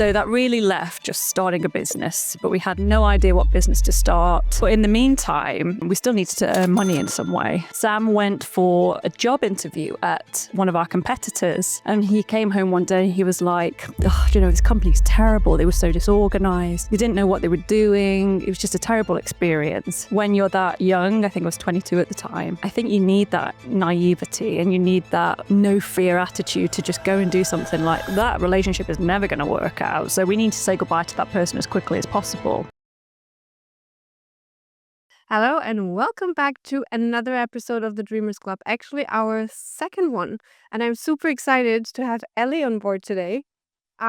So that really left just starting a business, but we had no idea what business to start. But in the meantime, we still needed to earn money in some way. Sam went for a job interview at one of our competitors, and he came home one day and he was like, this company's terrible. They were so disorganized. They didn't know what they were doing. It was just a terrible experience. When you're that young, I think I was 22 at the time, I think you need that naivety and you need that no fear attitude to just go and do something like that. Relationship is never going to work out. So we need to say goodbye to that person as quickly as possible. Hello and welcome back to another episode of the Dreamers Club, actually our second one. And I'm super excited to have Ellie on board today.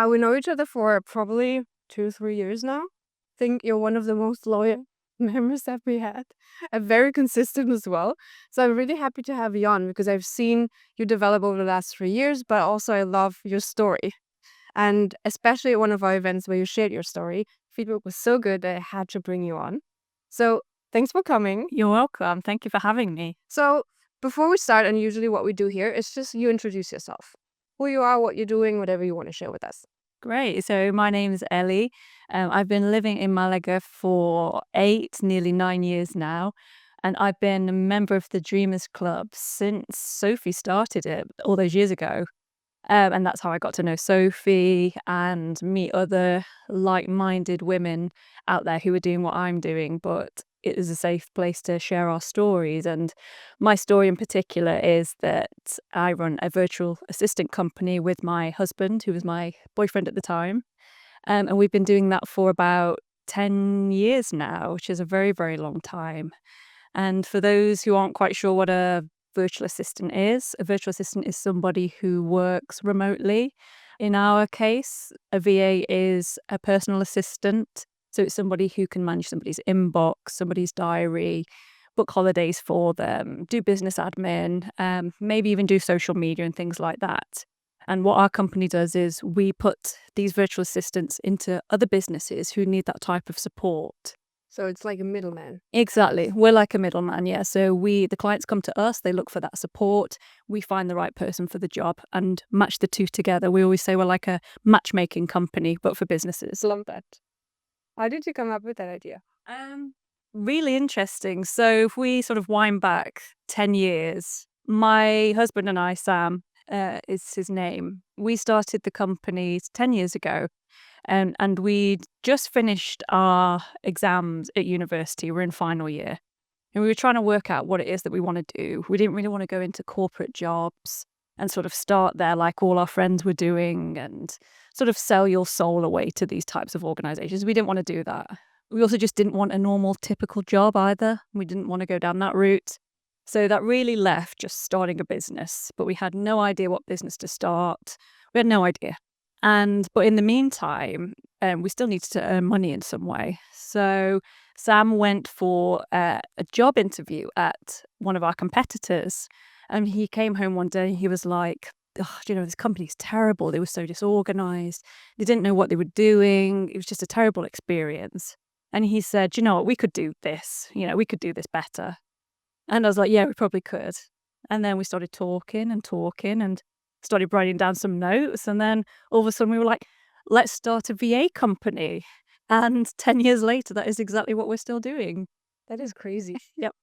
We know each other for probably 2-3 years now. I think you're one of the most loyal members that we had, and very consistent as well. So I'm really happy to have you on because I've seen you develop over the last 3 years, but also I love your story. And especially at one of our events where you shared your story, feedback was so good that I had to bring you on. So thanks for coming. You're welcome. Thank you for having me. So before we start, and usually what we do here is just you introduce yourself. Who you are, what you're doing, whatever you want to share with us. Great. So my name is Ellie. I've been living in Malaga for nearly 9 years now. And I've been a member of the Dreamers Club since Sophie started it all those years ago. And that's how I got to know Sophie and meet other like-minded women out there who are doing what I'm doing. But it is a safe place to share our stories. And my story in particular is that I run a virtual assistant company with my husband, who was my boyfriend at the time. And we've been doing that for about 10 years now, which is a very, very long time. And for those who aren't quite sure what a virtual assistant is, a virtual assistant is somebody who works remotely. In our case, a VA is a personal assistant. So it's somebody who can manage somebody's inbox, somebody's diary, book holidays for them, do business admin, maybe even do social media and things like that. And what our company does is we put these virtual assistants into other businesses who need that type of support. So it's like a middleman. Exactly. We're like a middleman, yeah. So the clients come to us, they look for that support, we find the right person for the job and match the two together. We always say we're like a matchmaking company, but for businesses. Love that. How did you come up with that idea? Really interesting. So if we sort of wind back 10 years, my husband and I, Sam is his name, we started the company 10 years ago. And we'd just finished our exams at university. We're in final year. And we were trying to work out what it is that we want to do. We didn't really want to go into corporate jobs and sort of start there like all our friends were doing and sort of sell your soul away to these types of organizations. We didn't want to do that. We also just didn't want a normal, typical job either. We didn't want to go down that route. So that really left just starting a business. But we had no idea what business to start. We had no idea. But in the meantime, we still needed to earn money in some way. So Sam went for a job interview at one of our competitors, and he came home one day and he was like, this company's terrible. They were so disorganized. They didn't know what they were doing. It was just a terrible experience. And he said, we could do this. We could do this better. And I was like, yeah, we probably could. And then we started talking and started writing down some notes, and then all of a sudden we were like, let's start a VA company. And 10 years later, that is exactly what we're still doing. That is crazy. Yep.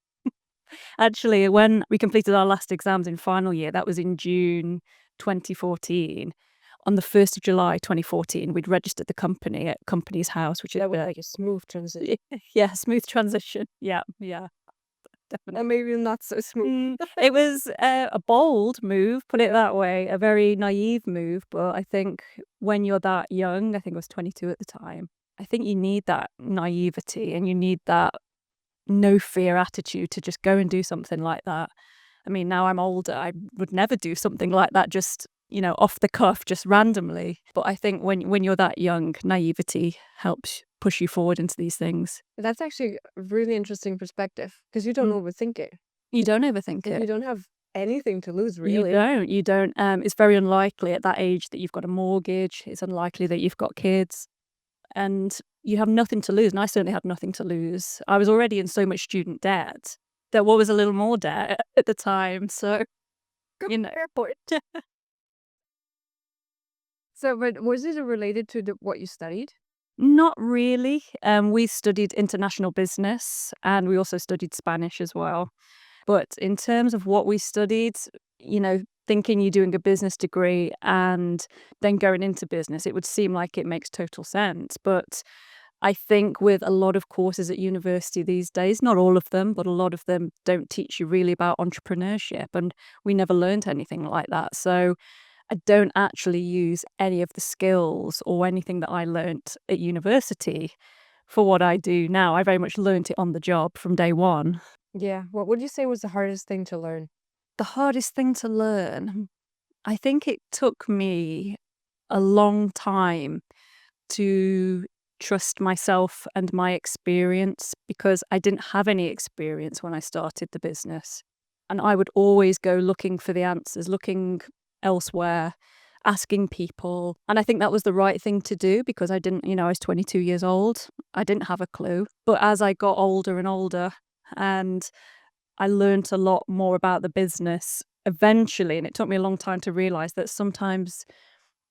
Actually, when we completed our last exams in final year, that was in June 2014. On the 1st of July 2014, we'd registered the company at Company's House, which is like a smooth transition. Yeah, smooth transition. Yeah. Definitely. And maybe not so smooth. It was a bold move, put it that way, a very naive move. But I think when you're that young, I think I was 22 at the time, I think you need that naivety and you need that no fear attitude to just go and do something like that. I mean, now I'm older, I would never do something like that just, off the cuff, just randomly. But I think when you're that young, naivety helps push you forward into these things. That's actually a really interesting perspective because you don't overthink it. You don't overthink it. You don't have anything to lose, really. You don't. It's very unlikely at that age that you've got a mortgage. It's unlikely that you've got kids. And you have nothing to lose. And I certainly had nothing to lose. I was already in so much student debt that what was a little more debt at the time. So, Airport. So, but was it related to what you studied? Not really. We studied international business and we also studied Spanish as well. But in terms of what we studied, you know, thinking you're doing a business degree and then going into business, it would seem like it makes total sense. But I think with a lot of courses at university these days, not all of them, but a lot of them don't teach you really about entrepreneurship. And we never learned anything like that. So I don't actually use any of the skills or anything that I learnt at university for what I do now. I very much learnt it on the job from day one. Yeah. What would you say was the hardest thing to learn? The hardest thing to learn, I think it took me a long time to trust myself and my experience because I didn't have any experience when I started the business. And I would always go looking for the answers, looking elsewhere, asking people. And I think that was the right thing to do because I didn't, I was 22 years old. I didn't have a clue. But as I got older and older, and I learned a lot more about the business eventually, and it took me a long time to realize that sometimes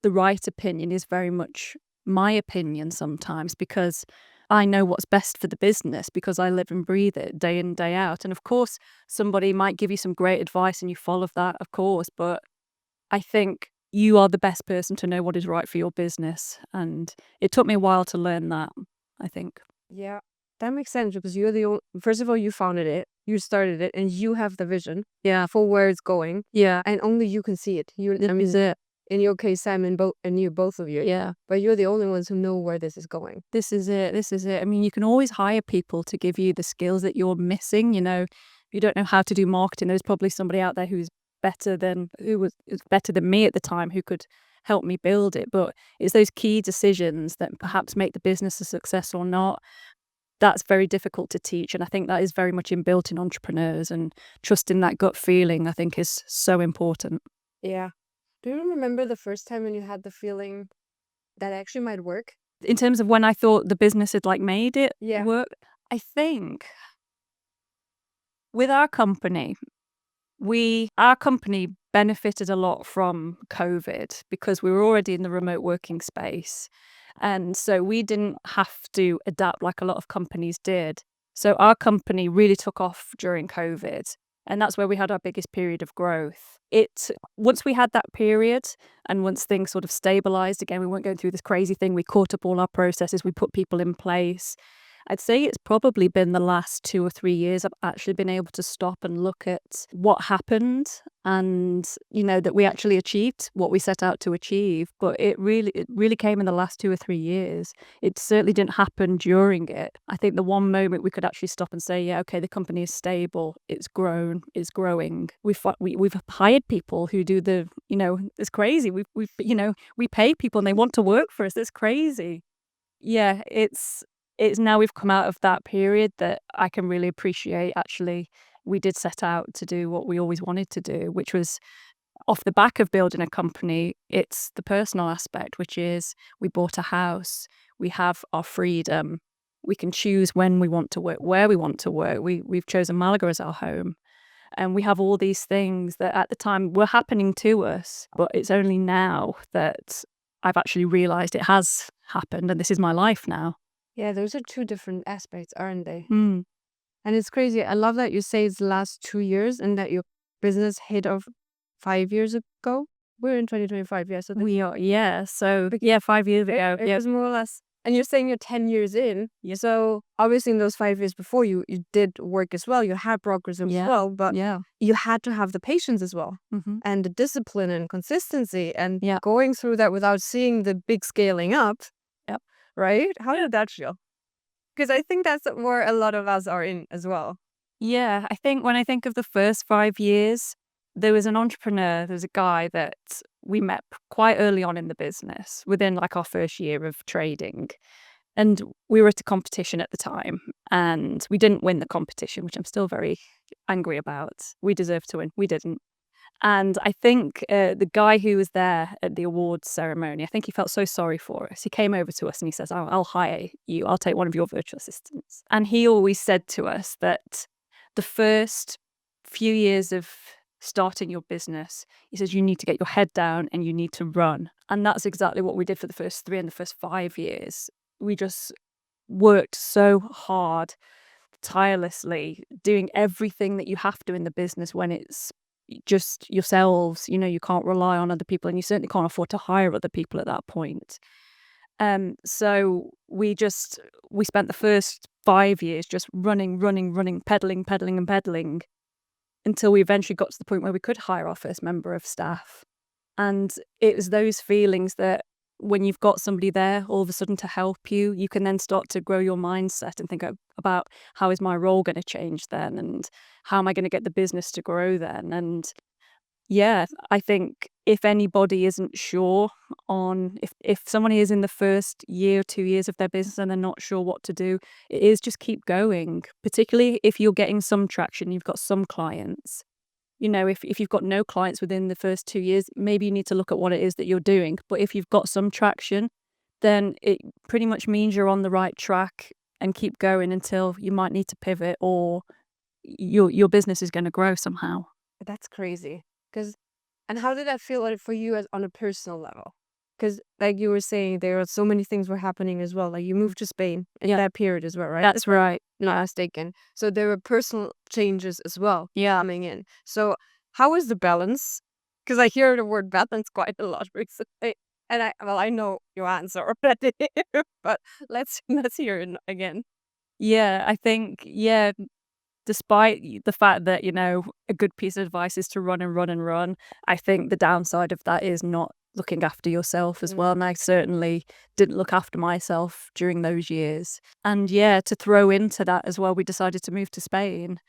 the right opinion is very much my opinion sometimes because I know what's best for the business because I live and breathe it day in, day out. And of course, somebody might give you some great advice and you follow that, of course. But I think you are the best person to know what is right for your business. And it took me a while to learn that, I think. Yeah, that makes sense because you're the only, first of all, you founded it, you started it, and you have the vision Yeah. for where it's going, Yeah. and only you can see it. This is it. In your case, Sam and you, both of you. Yeah. But you're the only ones who know where this is going. This is it. This is it. I mean, you can always hire people to give you the skills that you're missing. If you don't know how to do marketing, there's probably somebody out there who's better than me at the time who could help me build it. But it's those key decisions that perhaps make the business a success or not. That's very difficult to teach. And I think that is very much inbuilt in entrepreneurs, and trusting that gut feeling, I think, is so important. Yeah. Do you remember the first time when you had the feeling that actually might work? In terms of when I thought the business had made it Yeah. work, I think with our company benefited a lot from COVID because we were already in the remote working space. And so we didn't have to adapt like a lot of companies did. So our company really took off during COVID. And that's where we had our biggest period of growth. Once we had that period and once things sort of stabilized again, we weren't going through this crazy thing. We caught up all our processes, we put people in place. I'd say it's probably been the last 2 or 3 years I've actually been able to stop and look at what happened and, that we actually achieved what we set out to achieve. But it really came in the last 2 or 3 years. It certainly didn't happen during it. I think the one moment we could actually stop and say, yeah, okay, the company is stable, it's grown, it's growing. We've hired people who do it's crazy. We pay people and they want to work for us. It's crazy. Yeah, it's now we've come out of that period that I can really appreciate actually we did set out to do what we always wanted to do, which was off the back of building a company, it's the personal aspect, which is we bought a house, we have our freedom, we can choose when we want to work, where we want to work. We've chosen Malaga as our home. And we have all these things that at the time were happening to us, but it's only now that I've actually realized it has happened and this is my life now. Yeah, those are two different aspects, aren't they? Mm. And it's crazy. I love that you say it's the last 2 years and that your business hit of 5 years ago. We're in 2025, yeah. So We are, yeah. So, yeah, 5 years ago. it Yeah. was more or less. And you're saying you're 10 years in. Yeah. So obviously in those 5 years before you did work as well. You had progress as Yeah. well, but Yeah. you had to have the patience as well Mm-hmm. and the discipline and consistency and Yeah. going through that without seeing the big scaling up. Yep. Right? How did that feel? Because I think that's where a lot of us are in as well. Yeah. I think when I think of the first 5 years, there was an entrepreneur, there's a guy that we met quite early on in the business, within our first year of trading. And we were at a competition at the time and we didn't win the competition, which I'm still very angry about. We deserved to win. We didn't. And I think the guy who was there at the awards ceremony, I think he felt so sorry for us. He came over to us and he says, I'll hire you. I'll take one of your virtual assistants. And he always said to us that the first few years of starting your business. He says you need to get your head down and you need to run. And that's exactly what we did for the first 3 and the first 5 years. We just worked so hard, tirelessly, doing everything that you have to in the business when it's just yourselves. You can't rely on other people, and you certainly can't afford to hire other people at that point. So we spent the first 5 years just running, running, running, pedaling, pedaling, and pedaling until we eventually got to the point where we could hire our first member of staff. And it was those feelings that when you've got somebody there all of a sudden to help you, you can then start to grow your mindset and think about how is my role going to change then, and how am I going to get the business to grow then. And yeah, I think if anybody isn't sure on if someone is in the first year or 2 years of their business and they're not sure what to do, it is just keep going, particularly if you're getting some traction, you've got some clients. If you've got no clients within the first 2 years, maybe you need to look at what it is that you're doing. But if you've got some traction, then it pretty much means you're on the right track, and keep going until you might need to pivot, or your business is gonna grow somehow. That's crazy. And how did that feel like for you as on a personal level? Because like you were saying, there are so many things were happening as well. Like you moved to Spain in Yeah. that period as well, right? That's If I'm right. not mistaken. So there were personal changes as well Yeah. coming in. So how is the balance? Because I hear the word balance quite a lot recently. And I know your answer already, but let's hear it again. Yeah, I think, yeah, despite the fact that, a good piece of advice is to run and run and run, I think the downside of that is not looking after yourself as well, and I certainly didn't look after myself during those years. And yeah, to throw into that as well, we decided to move to Spain,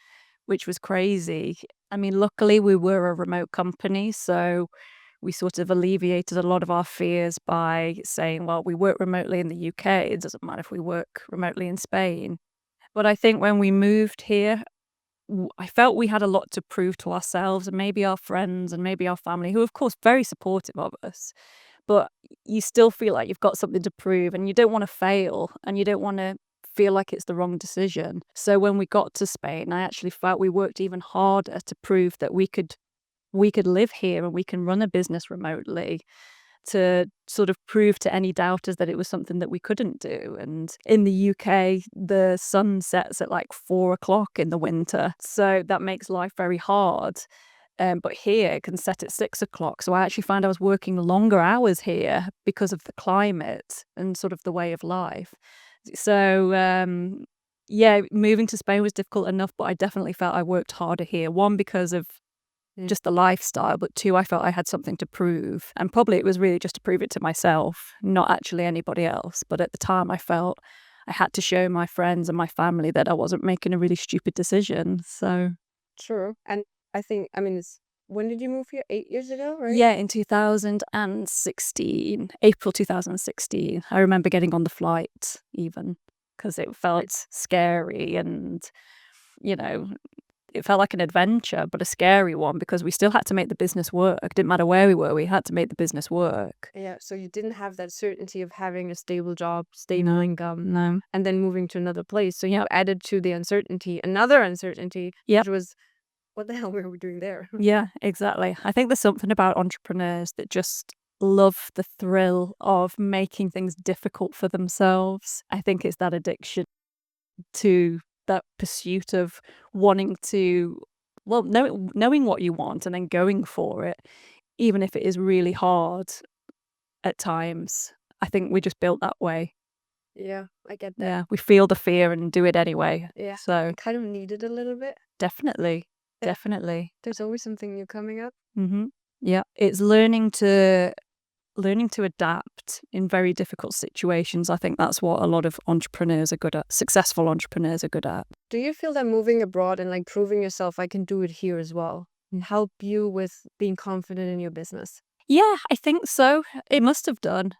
which was crazy. I mean, luckily we were a remote company, so we sort of alleviated a lot of our fears by saying, well, we work remotely in the UK, it doesn't matter if we work remotely in Spain. But I think when we moved here, I felt we had a lot to prove to ourselves and maybe our friends and maybe our family, who, of course, very supportive of us. But you still feel like you've got something to prove, and you don't want to fail, and you don't want to feel like it's the wrong decision. So when we got to Spain, I actually felt we worked even harder to prove that we could live here and we can run a business remotely, to sort of prove to any doubters that it was something that we couldn't do. And in the UK, the sun sets at like 4 o'clock in the winter, so that makes life very hard. But here it can set at 6 o'clock. So I actually find I was working longer hours here because of the climate and sort of the way of life. So yeah, moving to Spain was difficult enough, but I definitely felt I worked harder here. One, because of just the lifestyle, but two, I felt I had something to prove. And probably it was really just to prove it to myself, not actually anybody else. But at the time, I felt I had to show my friends and my family that I wasn't making a really stupid decision. So, True. And I mean, when did you move here? 8 years ago, right? yeah, in 2016, April 2016, I remember getting on the flight even, because it felt scary, and, you know, it felt like an adventure, but a scary one, because we still had to make the business work. Didn't matter where we were, we had to make the business work. Yeah, so you didn't have that certainty of having a stable job, stable income, No. and then moving to another place. So you added to the uncertainty, another uncertainty, Yep. which was, what the hell were we doing there? Yeah, exactly. I think there's something about entrepreneurs that just love the thrill of making things difficult for themselves. I think it's that addiction to that pursuit of wanting to, well, knowing what you want and then going for it, even if it is really hard at times. I think we just built that way. Yeah, I get that. Yeah, we feel the fear and do it anyway. Yeah, So I kind of need it a little bit. definitely, Yeah. definitely. There's always something new coming up. Yeah, it's learning to adapt in very difficult situations. I think that's what a lot of entrepreneurs are good at. Successful entrepreneurs are good at. Do you feel that moving abroad and like proving yourself, I can do it here as well, help you with being confident in your business? Yeah, I think so. It must have done.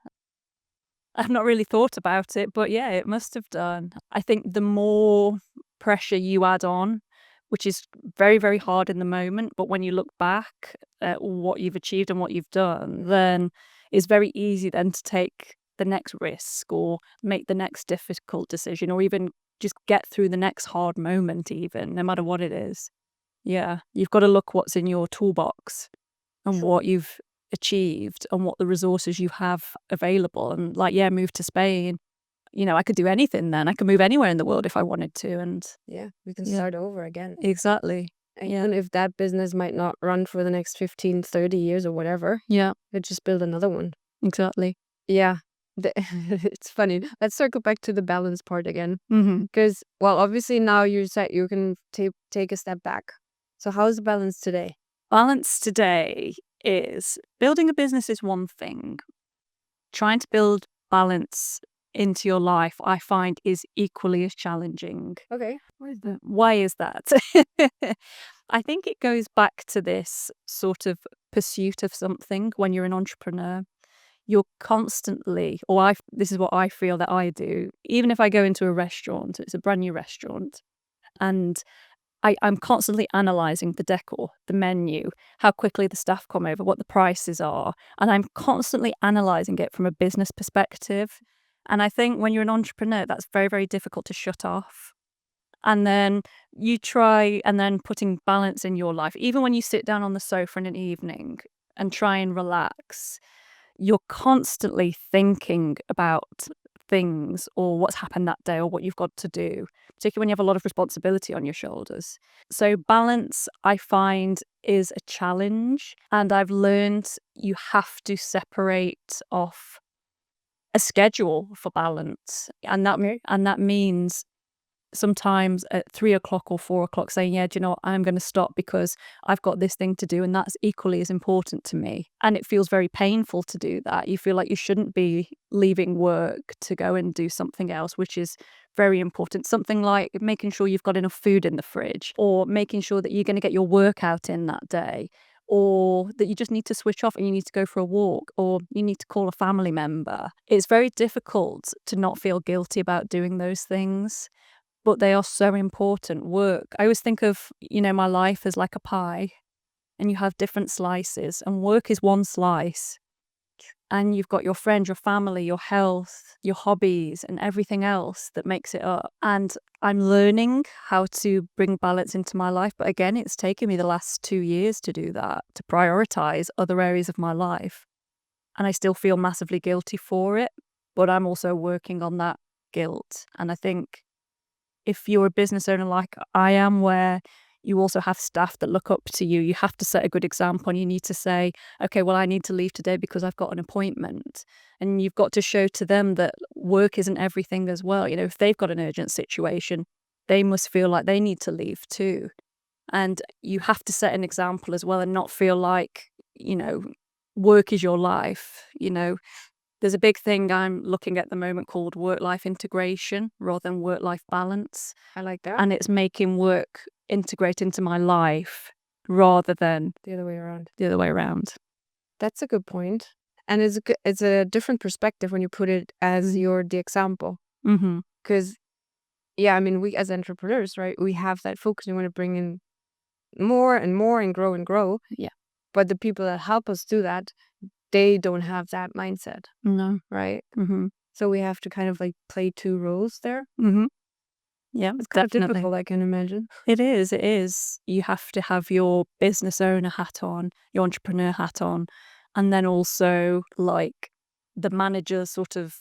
I've not really thought about it, but yeah, it must have done. I think the more pressure you add on, which is very, very hard in the moment, but when you look back at what you've achieved and what you've done, then it's very easy then to take the next risk or make the next difficult decision, or even just get through the next hard moment, even no matter what it is. Yeah. You've got to look what's in your toolbox and Sure. what you've achieved and what the resources you have available. And like, yeah, move to Spain. I could do anything then. I could move anywhere in the world if I wanted to. And Yeah, we can yeah, start over again. exactly. And Yeah. even if that business might not run for the next 15, 30 years or whatever, Yeah, you just build another one. exactly. Yeah. It's funny. Let's circle back to the balance part again. Hmm. Because, well, obviously now you said you can take a step back. So how's the balance today? Balance today is building a business is one thing. Trying to build balance into your life, I find, is equally as challenging. Okay. What is that? Why is that? I think it goes back to this sort of pursuit of something when you're an entrepreneur. You're constantly, this is what I feel that I do, even if I go into a restaurant, it's a brand new restaurant, and I'm constantly analysing the decor, the menu, how quickly the staff come over, what the prices are, and I'm constantly analysing it from a business perspective. And I think when you're an entrepreneur, that's very, very difficult to shut off. And then you try and then putting balance in your life. Even when you sit down on the sofa in an evening and try and relax, you're constantly thinking about things or what's happened that day or what you've got to do, particularly when you have a lot of responsibility on your shoulders. So, balance, I find, is a challenge. And I've learned you have to separate off a schedule for balance. And that means sometimes at 3 o'clock or 4 o'clock saying, yeah, do you know what? I'm going to stop because I've got this thing to do. And that's equally as important to me. And it feels very painful to do that. You feel like you shouldn't be leaving work to go and do something else, which is very important. Something like making sure you've got enough food in the fridge, or making sure that you're going to get your workout in that day, or that you just need to switch off and you need to go for a walk, or you need to call a family member. It's very difficult to not feel guilty about doing those things, but they are so important. Work, I always think of, my life as like a pie, and you have different slices, and work is one slice. And you've got your friends, your family, your health, your hobbies, and everything else that makes it up. And I'm learning how to bring balance into my life. But again, it's taken me the last 2 years to do that, to prioritize other areas of my life. And I still feel massively guilty for it, but I'm also working on that guilt. And I think if you're a business owner like I am, where you also have staff that look up to you, you have to set a good example, and you need to say, okay, well, I need to leave today because I've got an appointment. And you've got to show to them that work isn't everything as well. If they've got an urgent situation, they must feel like they need to leave too. And you have to set an example as well and not feel like, work is your life. There's a big thing I'm looking at the moment called work-life integration rather than work-life balance. I like that. And it's making work integrate into my life rather than The other way around. the other way around. That's a good point. And it's a different perspective when you put it as you're the example. Mm-hmm. Because, yeah, I mean, we as entrepreneurs, right, we have that focus. We want to bring in more and more and grow and grow. Yeah. But the people that help us do that, they don't have that mindset, No. right? Mm-hmm. So we have to kind of like play two roles there. Mm-hmm. Yeah, It's kind of definitely. difficult, I can imagine. It is. It is. You have to have your business owner hat on, your entrepreneur hat on, and then also like the manager sort of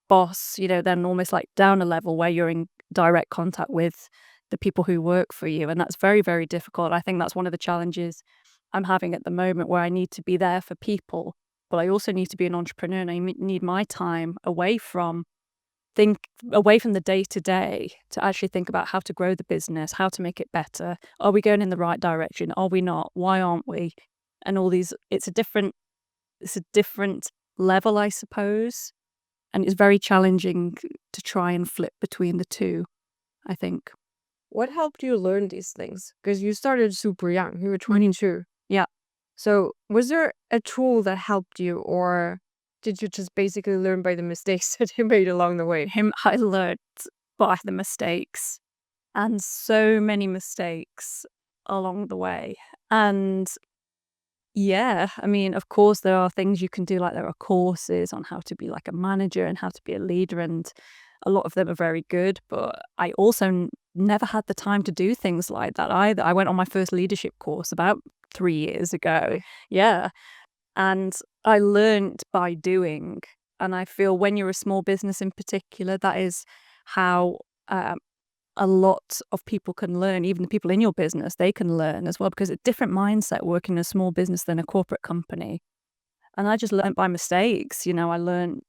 boss, then almost like down a level where you're in direct contact with the people who work for you. And that's very, very difficult. I think that's one of the challenges I'm having at the moment, where I need to be there for people, but I also need to be an entrepreneur, and I need my time away from the day to day to actually think about how to grow the business, how to make it better. Are we going in the right direction? Are we not? Why aren't we? And all these, it's a different level, I suppose. And it's very challenging to try and flip between the two, I think. What helped you learn these things? Because you started super young. You were Mm-hmm. 22. Yeah. So was there a tool that helped you, or did you just basically learn by the mistakes that you made along the way? I learned by the mistakes, and so many mistakes along the way. And yeah, I mean, of course, there are things you can do, like there are courses on how to be like a manager and how to be a leader and a lot of them are very good, but I also never had the time to do things like that either. I went on my first leadership course about 3 years ago. Yeah. And I learned by doing. And I feel when you're a small business in particular, that is how a lot of people can learn. Even the people in your business, they can learn as well, because it's a different mindset working in a small business than a corporate company. And I just learned by mistakes. I learned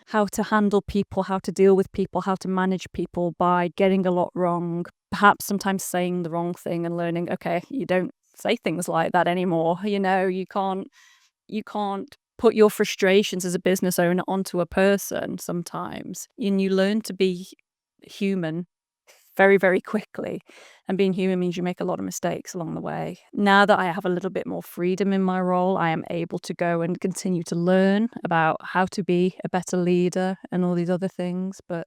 how to handle people, how to deal with people, how to manage people by getting a lot wrong, perhaps sometimes saying the wrong thing and learning, okay, you don't say things like that anymore. You can't put your frustrations as a business owner onto a person sometimes. And you learn to be human very, very quickly. And being human means you make a lot of mistakes along the way. Now that I have a little bit more freedom in my role, I am able to go and continue to learn about how to be a better leader and all these other things. But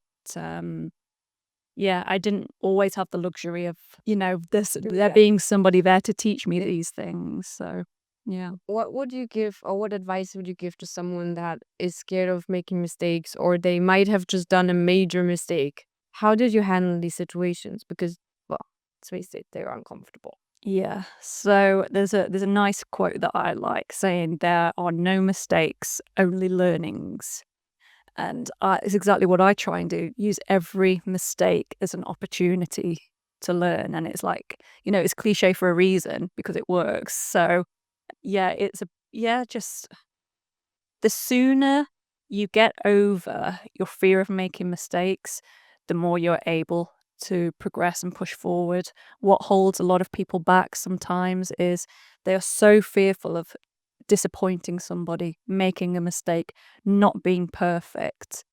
yeah, I didn't always have the luxury of, there being somebody there to teach me these things. So, yeah. What would you give, or what advice would you give to someone that is scared of making mistakes, or they might have just done a major mistake? How did you handle these situations? Because, well, let's face it, they're uncomfortable. Yeah. So there's a nice quote that I like saying, there are no mistakes, only learnings. And it's exactly what I try and do. Use every mistake as an opportunity to learn. And it's like, it's cliche for a reason because it works. So yeah, just the sooner you get over your fear of making mistakes, the more you're able to progress and push forward. What holds a lot of people back sometimes is they are so fearful of disappointing somebody, making a mistake, not being perfect,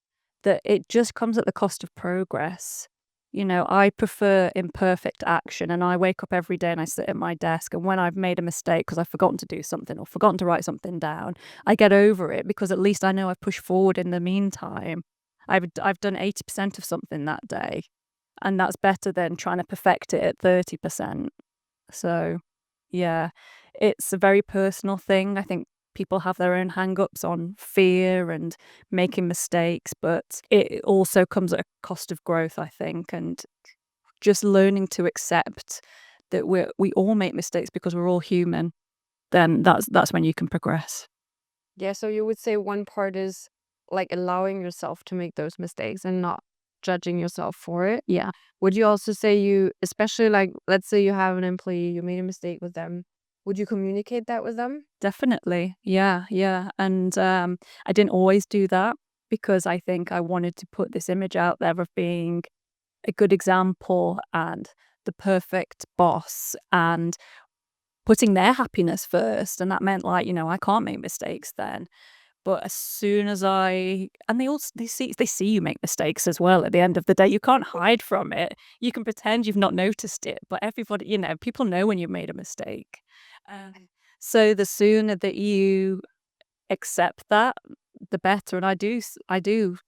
that it just comes at the cost of progress. I prefer imperfect action, and I wake up every day and I sit at my desk, and when I've made a mistake because I've forgotten to do something or forgotten to write something down, I get over it because at least I know I've pushed forward in the meantime. I've done 80% of something that day, and that's better than trying to perfect it at 30%. So, yeah, it's a very personal thing. I think people have their own hang-ups on fear and making mistakes, but it also comes at a cost of growth, I think, and just learning to accept that we all make mistakes because we're all human, then that's when you can progress. Yeah, so you would say one part is like allowing yourself to make those mistakes and not judging yourself for it. Yeah, Would you also say you, especially like, let's say you have an employee, you made a mistake with them, would you communicate that with them? definitely. Yeah, yeah. And I didn't always do that because I think I wanted to put this image out there of being a good example and the perfect boss and putting their happiness first. And that meant, like, I can't make mistakes then. But as soon as and they see you make mistakes as well at the end of the day. You can't hide from it. You can pretend you've not noticed it, but everybody, people know when you've made a mistake. Um, so the sooner that you accept that, the better. And I do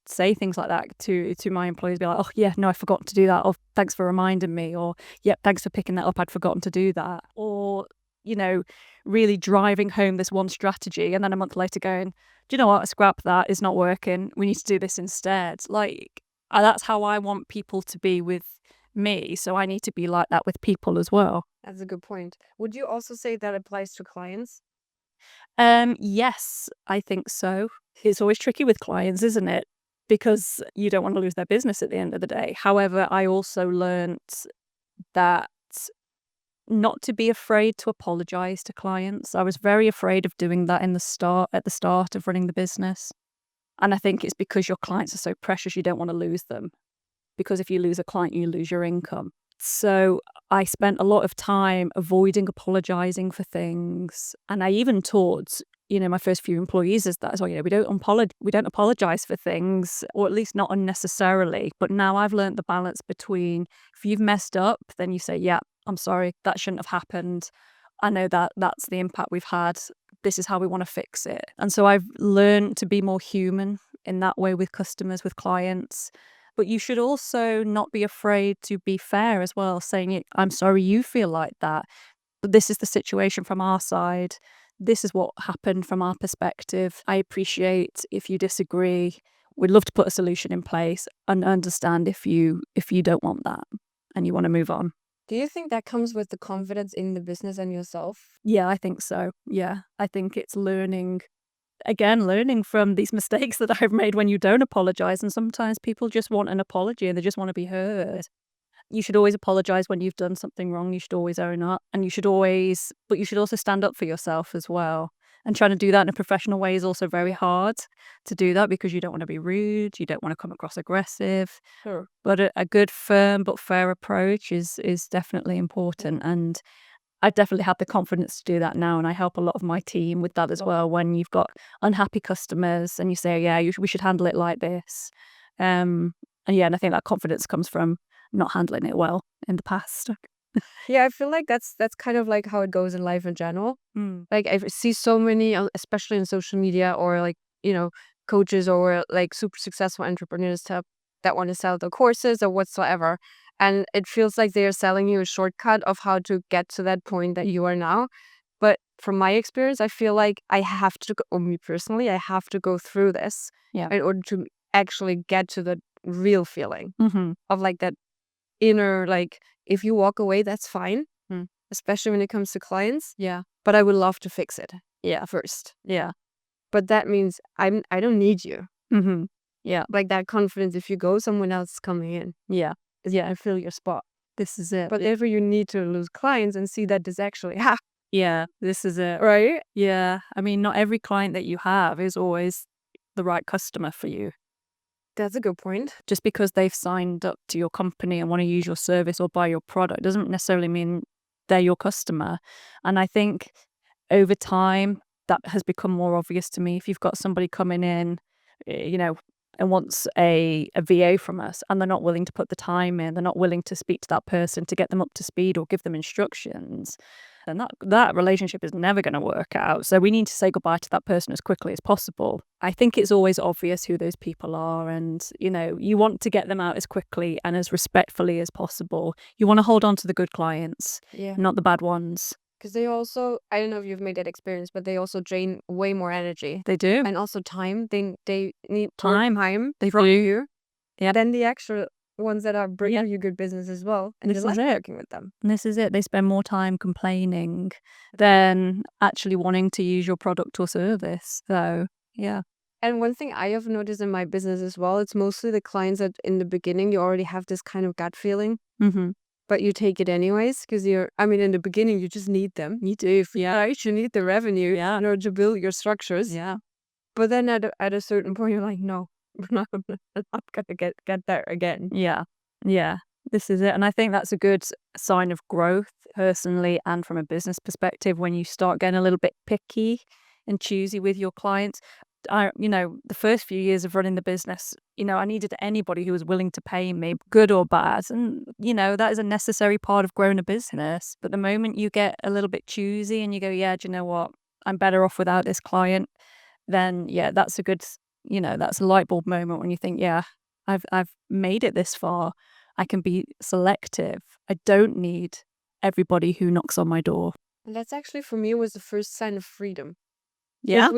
say things like that to my employees, be like, "Oh, yeah, no, I forgot to do that. Oh, thanks for reminding me." Or, "Yep, thanks for picking that up. I'd forgotten to do that." Or, you know, really driving home this one strategy, and then a month later going, "Do you know what? Scrap that. It's not working. We need to do this instead." Like, that's how I want people to be with me, so I need to be like that with people as well. That's a good point. Would you also say that applies to clients? Yes, I think so. It's always tricky with clients, isn't it? Because you don't want to lose their business at the end of the day. However, I also learnt that not to be afraid to apologize to clients. I was very afraid of doing that at the start of running the business. And I think it's because your clients are so precious, you don't want to lose them. Because if you lose a client, you lose your income. So I spent a lot of time avoiding apologizing for things. And I even taught, my first few employees is that as well, we don't apologize for things, or at least not unnecessarily. But now I've learned the balance between, if you've messed up, then you say, yeah, I'm sorry, that shouldn't have happened. I know that that's the impact we've had. This is how we want to fix it. And so I've learned to be more human in that way with customers, with clients. But you should also not be afraid to be fair as well, saying, I'm sorry you feel like that, but this is the situation from our side. This is what happened from our perspective. I appreciate if you disagree. we'd love to put a solution in place and understand if you don't want that and you want to move on. Do you think that comes with the confidence in the business and yourself? Yeah, I think so. Yeah, I think it's learning from these mistakes that I've made when you don't apologize. And sometimes people just want an apology and they just want to be heard. You should always apologize when you've done something wrong. You should always own up, and but you should also stand up for yourself as well. And trying to do that in a professional way is also very hard to do that because you don't want to be rude. You don't want to come across aggressive. Sure. But a good, firm but fair approach is definitely important. And I definitely have the confidence to do that now, and I help a lot of my team with that as well. When you've got unhappy customers and you say, "Yeah, we should handle it like this," and yeah, and I think that confidence comes from not handling it well in the past. Yeah, I feel like that's kind of like how it goes in life in general. Mm. Like I see so many, especially in social media or like, coaches or like super successful entrepreneurs that want to sell their courses or whatsoever. And it feels like they are selling you a shortcut of how to get to that point that you are now. But from my experience, I feel like I have to, or me personally, I have to go through this Yeah. in order to actually get to the real feeling Mm-hmm. of like that inner, like, if you walk away, that's fine, Mm. especially when it comes to clients. Yeah. But I would love to fix it Yeah. first. Yeah. But that means I don't need you. Mm-hmm. Yeah. Like that confidence, if you go, someone else is coming in. Yeah. Yeah, and fill your spot. This is it. But therefore, you need to lose clients and see that this actually happens, Yeah. This is it. right? Yeah. I mean, not every client that you have is always the right customer for you. That's a good point. Just because they've signed up to your company and want to use your service or buy your product doesn't necessarily mean they're your customer. And I think over time that has become more obvious to me. If you've got somebody coming in, and wants a VA from us and they're not willing to put the time in, they're not willing to speak to that person to get them up to speed or give them instructions, and that relationship is never going to work out. So we need to say goodbye to that person as quickly as possible. I think it's always obvious who those people are, and you want to get them out as quickly and as respectfully as possible. You want to hold on to the good clients, Yeah. not the bad ones. Because they also, I don't know if you've made that experience, but they also drain way more energy. They do. And also time. They need Time. more time They from you. Yeah. Than the actual ones that are bringing you good business as well. And This you like is it. working with them. And this is it. They spend more time complaining than actually wanting to use your product or service. So, yeah. And one thing I have noticed in my business as well, it's mostly the clients that in the beginning you already have this kind of gut feeling, Mm-hmm. but you take it anyways because in the beginning you just need them. You do. Yeah. Right? You need the revenue Yeah. in order to build your structures. Yeah. But then at a certain point you're like, no, we're not gonna get there again. Yeah. Yeah. This is it. And I think that's a good sign of growth personally and from a business perspective when you start getting a little bit picky and choosy with your clients. The first few years of running the business, I needed anybody who was willing to pay me, good or bad. And, that is a necessary part of growing a business. But the moment you get a little bit choosy and you go, yeah, do you know what? I'm better off without this client. Then, yeah, that's a good, that's a light bulb moment when you think, yeah, I've made it this far. I can be selective. I don't need everybody who knocks on my door. And that's actually for me was the first sign of freedom. Yeah.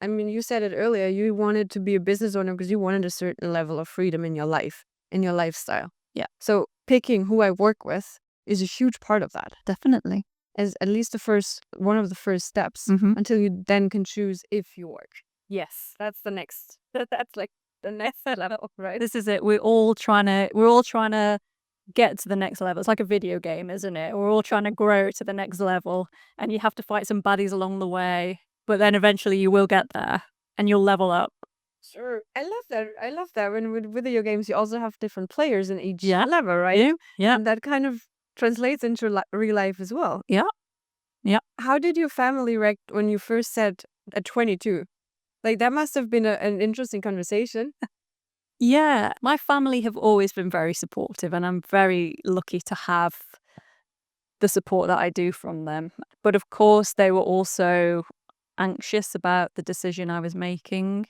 You said it earlier, you wanted to be a business owner because you wanted a certain level of freedom in your life, in your lifestyle. Yeah. So picking who I work with is a huge part of that. Definitely. As at least one of the first steps until you then can choose if you work. Yes, that's the next. That's like the next level, right? This is it. We're all trying to get to the next level. It's like a video game, isn't it? We're all trying to grow to the next level, and you have to fight some baddies along the way. But then eventually you will get there and you'll level up. Sure. I love that. I love that. When with video games, you also have different players in each Yeah. level, right? Yeah. And that kind of translates into real life as well. Yeah. Yeah. How did your family react when you first said at 22? Like, that must have been an interesting conversation. Yeah. My family have always been very supportive, and I'm very lucky to have the support that I do from them. But of course, they were also anxious about the decision I was making.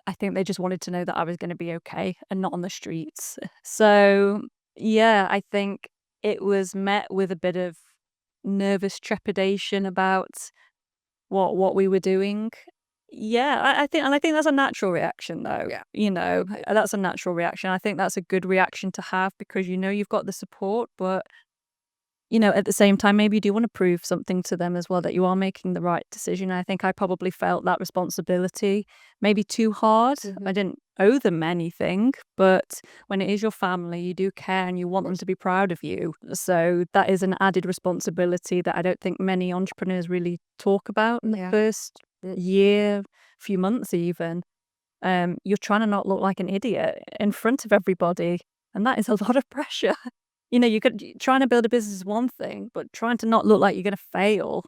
I think they just wanted to know that I was going to be okay and not on the streets. So, yeah, I think it was met with a bit of nervous trepidation about what we were doing. Yeah, I think that's a natural reaction though. Yeah. That's a natural reaction. I think that's a good reaction to have because you've got the support, but at the same time, maybe you do want to prove something to them as well that you are making the right decision. I think I probably felt that responsibility maybe too hard. I Mhm. didn't owe them anything, but when it is your family, you do care and you want them to be proud of you. So that is an added responsibility that I don't think many entrepreneurs really talk about in the Yeah. first year, few months even. You're trying to not look like an idiot in front of everybody, and that is a lot of pressure. Trying to build a business is one thing, but trying to not look like you're gonna fail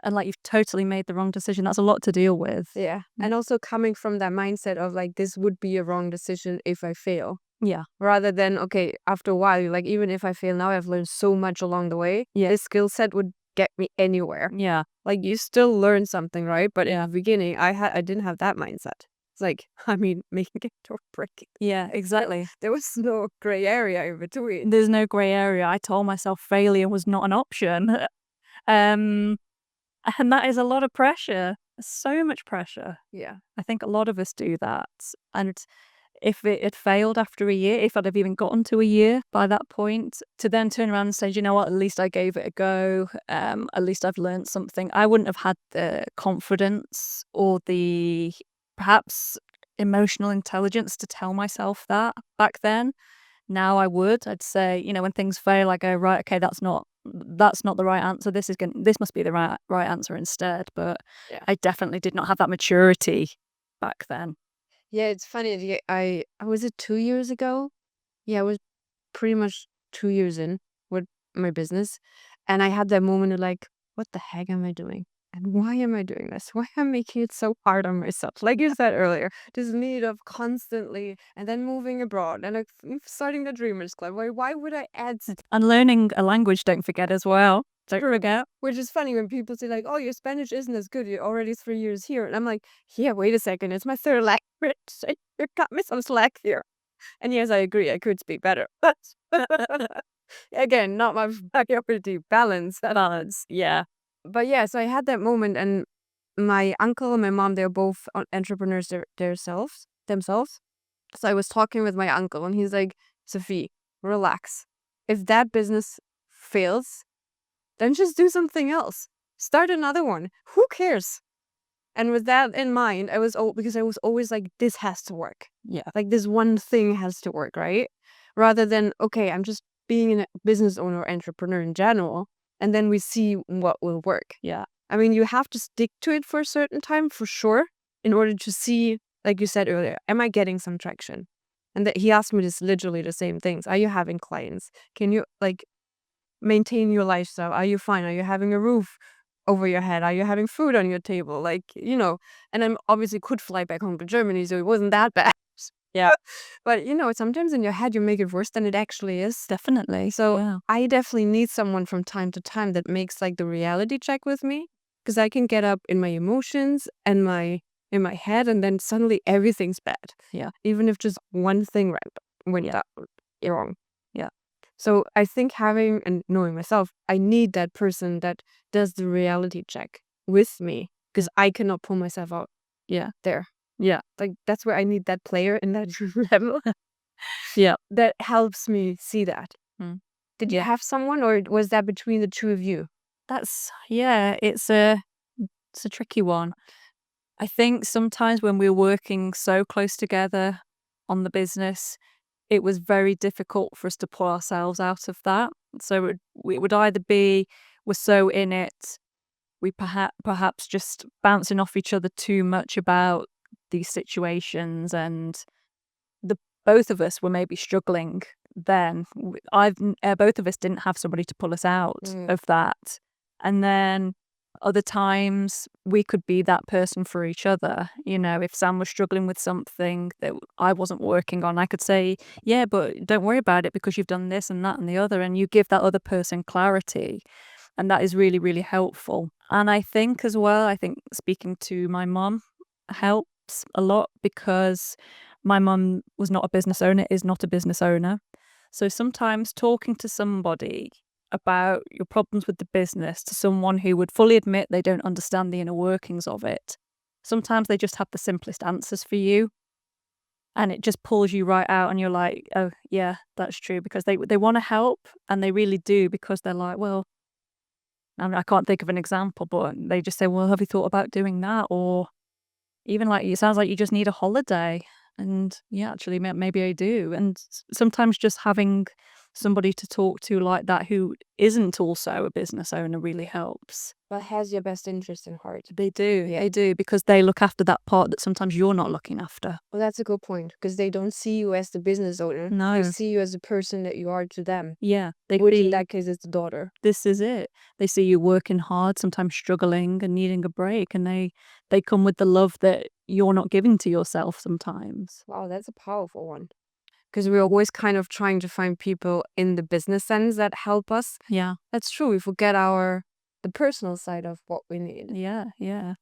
and like you've totally made the wrong decision, that's a lot to deal with. Yeah. And also coming from that mindset of like, this would be a wrong decision if I fail. Yeah. Rather than, okay, after a while, you're like, even if I fail now, I've learned so much along the way. Yeah. This skill set would get me anywhere. Yeah. Like you still learn something, right? But in Yeah. the beginning, I didn't have that mindset. It's like, making it or breaking. Yeah, exactly. There was no gray area in between. There's no gray area. I told myself failure was not an option. Um, and that is a lot of pressure. So much pressure. Yeah. I think a lot of us do that. And if it had failed after a year, if I'd have even gotten to a year by that point, to then turn around and say, "Do you know what, at least I gave it a go. At least I've learned something." I wouldn't have had the confidence or the perhaps emotional intelligence to tell myself that back then. Now I would. I'd say, when things fail, I go, right, okay, that's not the right answer. This must be the right answer instead. But Yeah. I definitely did not have that maturity back then. Yeah, it's funny. Was it 2 years ago? Yeah, it was pretty much 2 years in with my business. And I had that moment of like, what the heck am I doing? And why am I doing this? Why am I making it so hard on myself? Like you said earlier, this need of constantly and then moving abroad and like starting the Dreamers Club. Why would I add And learning a language, don't forget as well. Don't forget. which is funny when people say like, "Oh, your Spanish isn't as good. You're already 3 years here," and I'm like, "Yeah, wait a second. It's my third language. You got me some slack here." And yes, I agree. I could speak better, but again, not my priority. Balance. Balance. Yeah. But yeah, so I had that moment, and my uncle and my mom, they're both entrepreneurs themselves. So I was talking with my uncle, and he's like, "Sophie, relax. If that business fails, then just do something else. Start another one. Who cares?" And with that in mind, because I was always like, this has to work. Yeah. Like this one thing has to work, right? Rather than, okay, I'm just being a business owner or entrepreneur in general, and then we see what will work. Yeah. I mean, you have to stick to it for a certain time for sure, in order to see, like you said earlier, am I getting some traction? And that he asked me this literally the same things. Are you having clients? Can you like maintain your lifestyle? Are you fine? Are you having a roof over your head? Are you having food on your table? And I obviously could fly back home to Germany, so it wasn't that bad. Yeah. But sometimes in your head you make it worse than it actually is. Definitely. So Yeah. I definitely need someone from time to time that makes like the reality check with me, because I can get up in my emotions and in my head, and then suddenly everything's bad. Yeah. Even if just one thing went Yeah. wrong. Yeah. So I think having and knowing myself, I need that person that does the reality check with me, because I cannot pull myself out Yeah. there. Yeah. Like that's where I need that player in that level Yeah. that helps me see that. Mm. Did you Yeah. have someone, or was that between the two of you? It's a tricky one. I think sometimes when we're working so close together on the business, it was very difficult for us to pull ourselves out of that. So it would either be we're so in it, we perhaps just bouncing off each other too much about these situations, and the both of us were maybe struggling then. Both of us didn't have somebody to pull us out Mm. of that, and then other times we could be that person for each other. If Sam was struggling with something that I wasn't working on, I could say, "Yeah, but don't worry about it because you've done this and that and the other," and you give that other person clarity, and that is really, really helpful. And I think as well, speaking to my mum helps a lot because my mum was not a business owner, is not a business owner. So sometimes talking to somebody about your problems with the business, to someone who would fully admit they don't understand the inner workings of it, sometimes they just have the simplest answers for you, and it just pulls you right out, and you're like, "Oh, yeah, that's true," because they wanna help, and they really do, because they're like, "Well," I can't think of an example, but they just say, "Well, have you thought about doing that?" Or even like, "It sounds like you just need a holiday." And yeah, actually, maybe I do. And sometimes just having somebody to talk to like that who isn't also a business owner really helps. But has your best interest in heart. They do, Yeah. they do, because they look after that part that sometimes you're not looking after. Well, that's a good point because they don't see you as the business owner. They No. see you as the person that you are to them, Yeah, they which in see that case is the daughter. this is it. They see you working hard, sometimes struggling and needing a break, and they come with the love that you're not giving to yourself sometimes. Wow, that's a powerful one. Because we're always kind of trying to find people in the business sense that help us. Yeah. That's true. We forget the personal side of what we need. Yeah, yeah.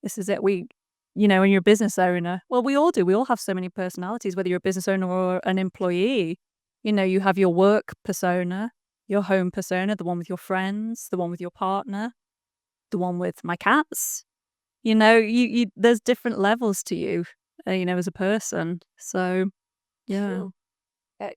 This is it. When you're a business owner, well, we all do. We all have so many personalities, whether you're a business owner or an employee. You have your work persona, your home persona, the one with your friends, the one with your partner, the one with my cats. There's different levels to you, as a person. So, yeah. True.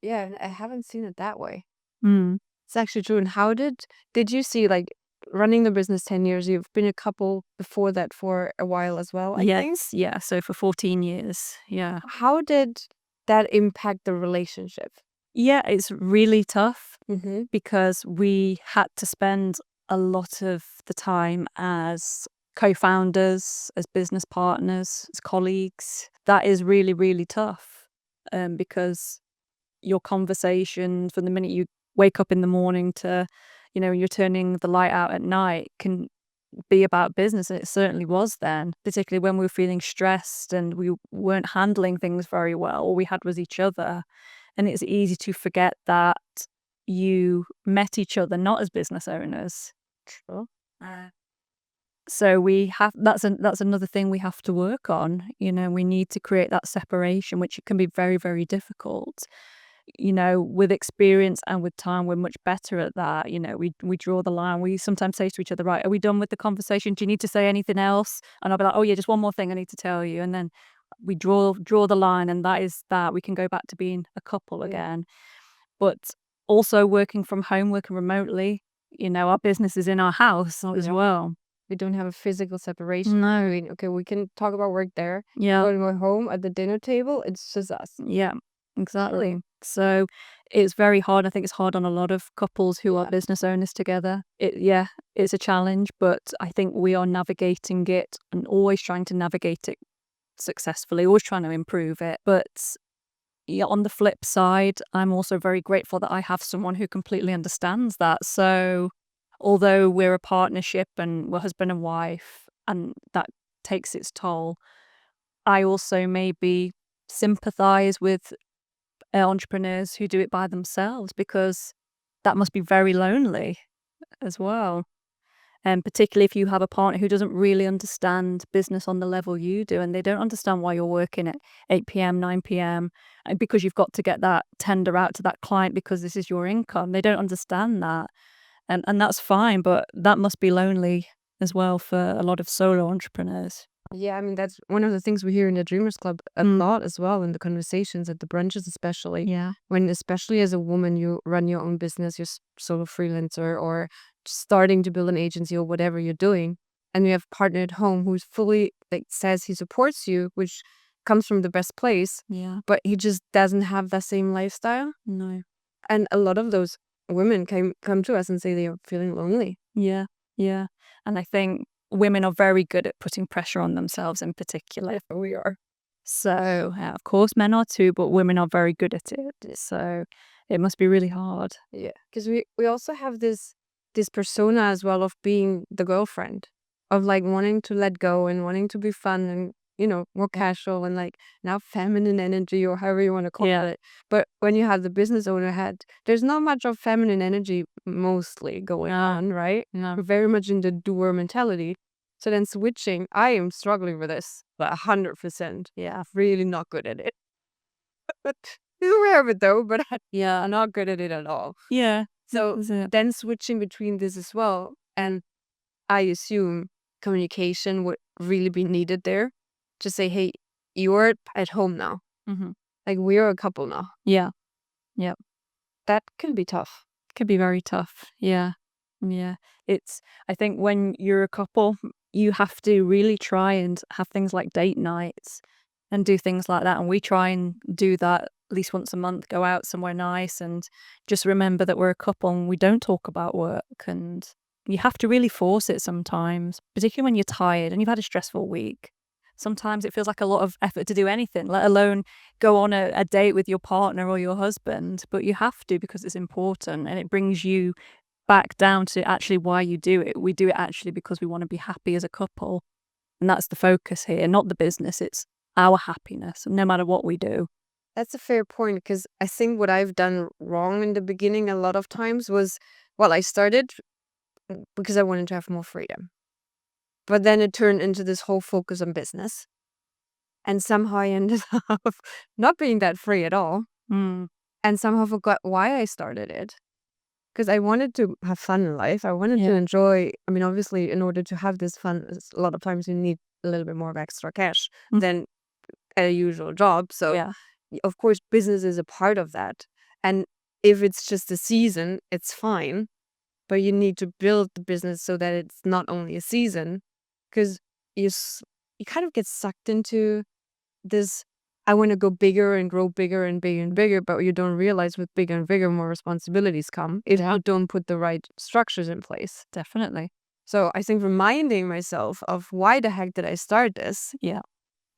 Yeah, I haven't seen it that way. Mm. It's actually true. And how did you see like running the business 10 years? You've been a couple before that for a while as well, I think. Yes, yeah. So for 14 years, yeah. How did that impact the relationship? Yeah, it's really tough Mm-hmm. because we had to spend a lot of the time as co-founders, as business partners, as colleagues. That is really, really tough, because your conversations from the minute you wake up in the morning to, you're turning the light out at night, can be about business. And it certainly was then, particularly when we were feeling stressed and we weren't handling things very well. All we had was each other. And it's easy to forget that you met each other not as business owners. Sure. Uh, So we have that's another thing we have to work on. We need to create that separation, which can be very, very difficult. With experience and with time, we're much better at that. We draw the line. We sometimes say to each other, "Right, are we done with the conversation? Do you need to say anything else?" And I'll be like, "Oh yeah, just one more thing I need to tell you." And then we draw the line, and that is that. We can go back to being a couple Yeah. again. But also working from home, working remotely, our business is in our house Oh, as yeah. well. We don't have a physical separation No. between, okay, we can talk about work there. Yeah. When we're home at the dinner table, it's just us. Yeah. Exactly. So it's very hard. I think it's hard on a lot of couples who are Yeah. business owners together. It's a challenge, but I think we are navigating it and always trying to navigate it successfully, always trying to improve it. But yeah, on the flip side, I'm also very grateful that I have someone who completely understands that. So although we're a partnership and we're husband and wife, and that takes its toll, I also maybe sympathize with entrepreneurs who do it by themselves, because that must be very lonely as well. And particularly if you have a partner who doesn't really understand business on the level you do, and they don't understand why you're working at 8 p.m., 9 p.m., and because you've got to get that tender out to that client because this is your income. They don't understand that. And that's fine, but that must be lonely as well for a lot of solo entrepreneurs. Yeah, I mean, that's one of the things we hear in the Dreamers Club a lot as well in the conversations at the brunches, especially. Yeah. When, especially as a woman, you run your own business, you're solo freelancer or starting to build an agency or whatever you're doing, and you have a partner at home who's fully like says he supports you, which comes from the best place, Yeah. but he just doesn't have that same lifestyle. No. And a lot of those women come to us and say they are feeling lonely. Yeah. Yeah. And I think women are very good at putting pressure on themselves in particular. We are. So, of course, men are too, but women are very good at it. So it must be really hard. Yeah, because we also have this persona as well of being the girlfriend, of like wanting to let go and wanting to be fun and more casual and like now feminine energy or however you want to call Yeah. it. But when you have the business owner hat, there's not much of feminine energy mostly going on, right? No. We're very much in the doer mentality. So then switching, I am struggling with this, but 100%. Yeah, really not good at it. But I'm aware of it though, but I'm not good at it at all. Yeah. So This is it. then switching between this as well, and I assume communication would really be needed there. Just say, hey, you're at home now. Mm-hmm. Like, we're a couple now. Yeah. Yep. That can be tough. Could be very tough. Yeah. Yeah. I think when you're a couple, you have to really try and have things like date nights and do things like that. And we try and do that at least once a month, go out somewhere nice and just remember that we're a couple and we don't talk about work. And you have to really force it sometimes, particularly when you're tired and you've had a stressful week. Sometimes it feels like a lot of effort to do anything, let alone go on a date with your partner or your husband. But you have to because it's important and it brings you back down to actually why you do it. We do it actually because we want to be happy as a couple. And that's the focus here, not the business. It's our happiness, no matter what we do. That's a fair point, because I think what I've done wrong in the beginning a lot of times was, well, I started because I wanted to have more freedom. But then it turned into this whole focus on business. And somehow I ended up not being that free at all. Mm. And somehow forgot why I started it. Because I wanted to have fun in life. I wanted to enjoy. I mean, obviously, in order to have this fun, a lot of times you need a little bit more of extra cash than a usual job. So, Yeah. of course, business is a part of that. And if it's just a season, it's fine. But you need to build the business so that it's not only a season, because you kind of get sucked into this. I want to go bigger and grow bigger and bigger and bigger, but you don't realize with bigger and bigger, more responsibilities come if you don't put the right structures in place. Definitely. So I think reminding myself of why the heck did I start this? Yeah.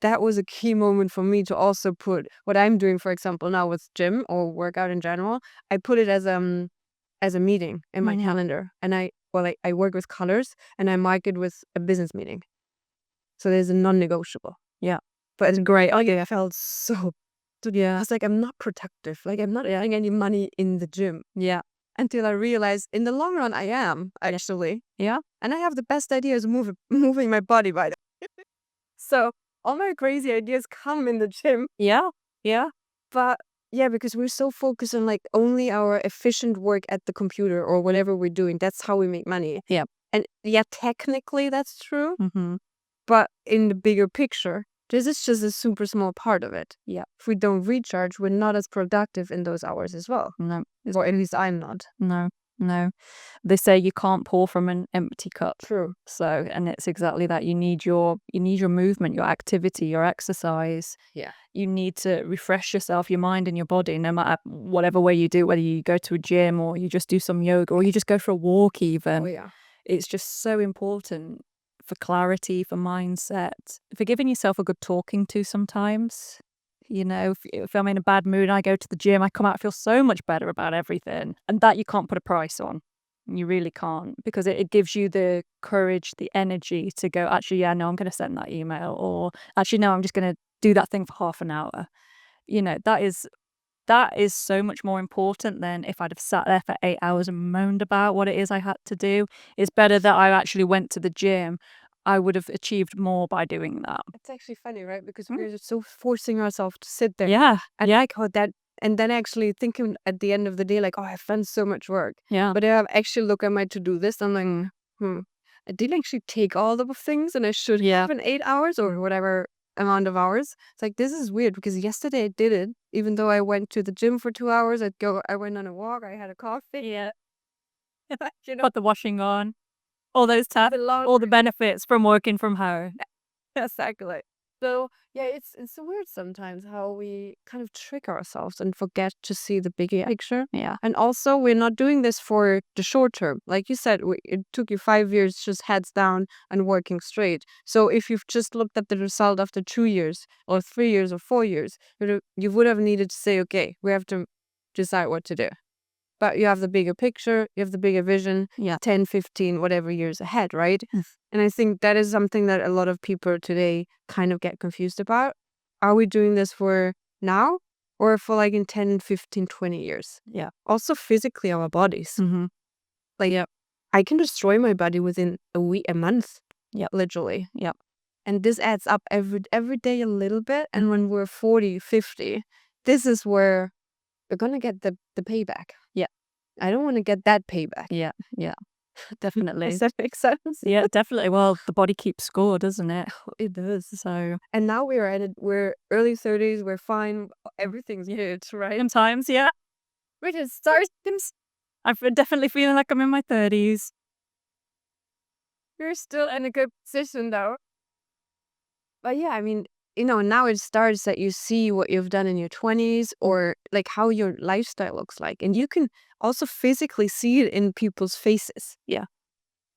That was a key moment for me to also put what I'm doing, for example, now with gym or workout in general. I put it as a meeting in my calendar, and I work with colors and I mark it with a business meeting. So there's a non-negotiable. Yeah. But it's great. Oh yeah, I felt so. Yeah, I was like, I'm not productive. Like, I'm not earning any money in the gym. Yeah. Until I realized in the long run, I am actually. Yeah. And I have the best ideas moving my body by the So all my crazy ideas come in the gym. Yeah. Yeah. But yeah, because we're so focused on like only our efficient work at the computer or whatever we're doing. That's how we make money. Yeah. And yeah, technically that's true. Mm-hmm. But in the bigger picture, this is just a super small part of it. Yeah. If we don't recharge, we're not as productive in those hours as well. No. Or at least I'm not. No. No. They say you can't pour from an empty cup. True. So, and it's exactly that. You need your movement, your activity, your exercise. Yeah. You need to refresh yourself, your mind and your body, no matter whatever way you do, whether you go to a gym or you just do some yoga or you just go for a walk even. Oh yeah. It's just so important for clarity, for mindset, for giving yourself a good talking to sometimes. You know, if I'm in a bad mood and I go to the gym, I come out, I feel so much better about everything. And that you can't put a price on. You really can't, because it gives you the courage, the energy to go, actually, yeah, no, I'm going to send that email. Or actually, no, I'm just going to do that thing for half an hour. You know, that is so much more important than if I'd have sat there for 8 hours and moaned about what it is I had to do. It's better that I actually went to the gym. I would have achieved more by doing that. It's actually funny, right? Because we're just so forcing ourselves to sit there. Yeah. And like how that, and then actually thinking at the end of the day, like, oh, I've done so much work. Yeah. But if I actually look at my to-do list, I'm like, I didn't actually take all the things and I should have in 8 hours or whatever amount of hours. It's like, this is weird because yesterday I did it. Even though I went to the gym for 2 hours, I went on a walk, I had a coffee. Yeah. You know, Put the washing on. All those tasks, all the benefits from working from home. exactly. So yeah, it's weird sometimes how we kind of trick ourselves and forget to see the bigger picture. Yeah. And also, we're not doing this for the short term. Like you said, it took you 5 years just heads down and working straight. So if you've just looked at the result after 2 years or 3 years or 4 years, you would have needed to say, okay, we have to decide what to do. But you have the bigger picture, you have the bigger vision, 10, 15, whatever years ahead, right? And I think that is something that a lot of people today kind of get confused about. Are we doing this for now or for like in 10, 15, 20 years? Yeah. Also physically our bodies. Mm-hmm. Like I can destroy my body within a month. Yeah. Literally. Yeah. And this adds up every day a little bit. And when we're 40, 50, this is where we're going to get the payback. Yeah. I don't want to get that payback. Yeah. Yeah. Definitely. Does that make sense? Yeah, definitely. Well, the body keeps score, doesn't it? It does. So And now we're at it. We're early 30s. We're fine. Everything's good, right? sometimes, yeah. Which is stars. I'm definitely feeling like I'm in my 30s. You're still in a good position, though. But yeah, I mean, now it starts that you see what you've done in your 20s or like how your lifestyle looks like. And you can also physically see it in people's faces. Yeah.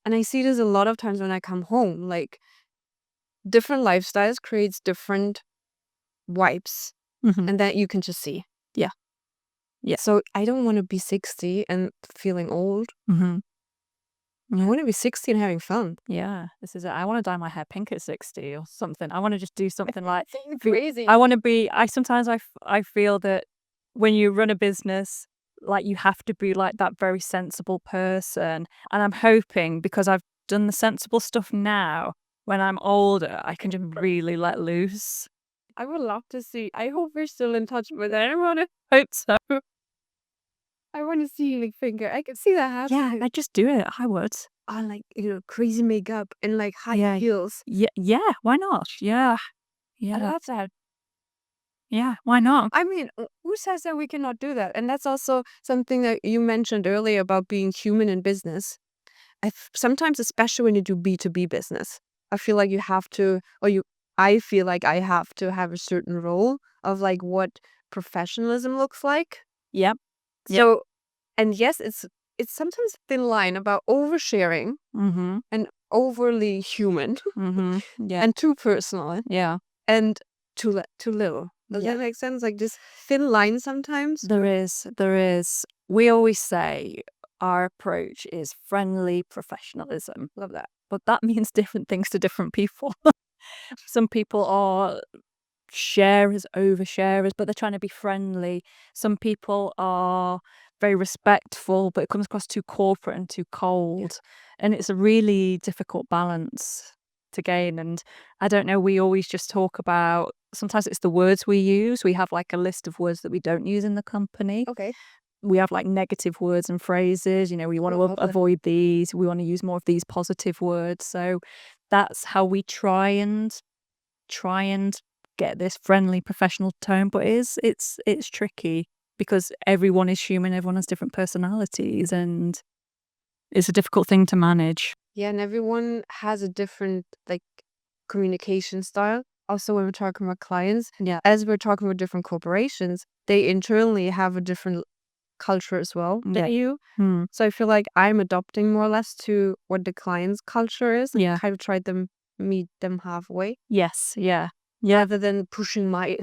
And I see this a lot of times when I come home. Like different lifestyles creates different vibes. Mhm. And that you can just see. Yeah. Yeah. So I don't want to be 60 and feeling old. Mhm. I want to be 60 and having fun. Yeah, this is it. I wanna dye my hair pink at 60 or something. I wanna just do something like Crazy. I wanna be sometimes I feel that when you run a business, like, you have to be, like, that very sensible person, and I'm hoping because I've done the sensible stuff now, when I'm older, I can just really let loose. I would love to see. I hope we're still in touch with that. Hope so. I want to see like finger. I can see that Yeah, happening. I'd just do it. I would. On like crazy makeup and like high Yeah. heels. Yeah, why not? Yeah. I Yeah. love that. Yeah, why not? I mean, who says that we cannot do that? And that's also something that you mentioned earlier about being human in business. Sometimes, especially when you do B2B business, I feel like you have to, I feel like I have to have a certain role of like what professionalism looks like. Yep. Yep. So, and yes, it's sometimes a thin line about oversharing Mhm. and overly human Mhm. Yeah. and too personal Yeah. and too little. Does Yeah. that make sense? Like this thin line sometimes. There is. There is. We always say our approach is friendly professionalism. Love that. But that means different things to different people. Some people are sharers, oversharers, but they're trying to be friendly. Some people are very respectful, but it comes across too corporate and too cold. And it's a really difficult balance to gain. And I don't know, we always just talk about sometimes it's the words we use. We have like a list of words that we don't use in the company. Okay. We have like negative words and phrases, we want to Lovely. avoid these. We want to use more of these positive words. So that's how we try and get this friendly professional tone, but it's tricky because everyone is human, everyone has different personalities, and it's a difficult thing to manage. Yeah, and everyone has a different like communication style. Also, when we're talking about clients, Yeah. as we're talking about different corporations, they internally have a different culture as well Yeah. than you. Hmm. So I feel like I'm adopting more or less to what the client's culture is. Yeah. Kind of try to meet them halfway Yes. Yeah. Yeah. rather than pushing my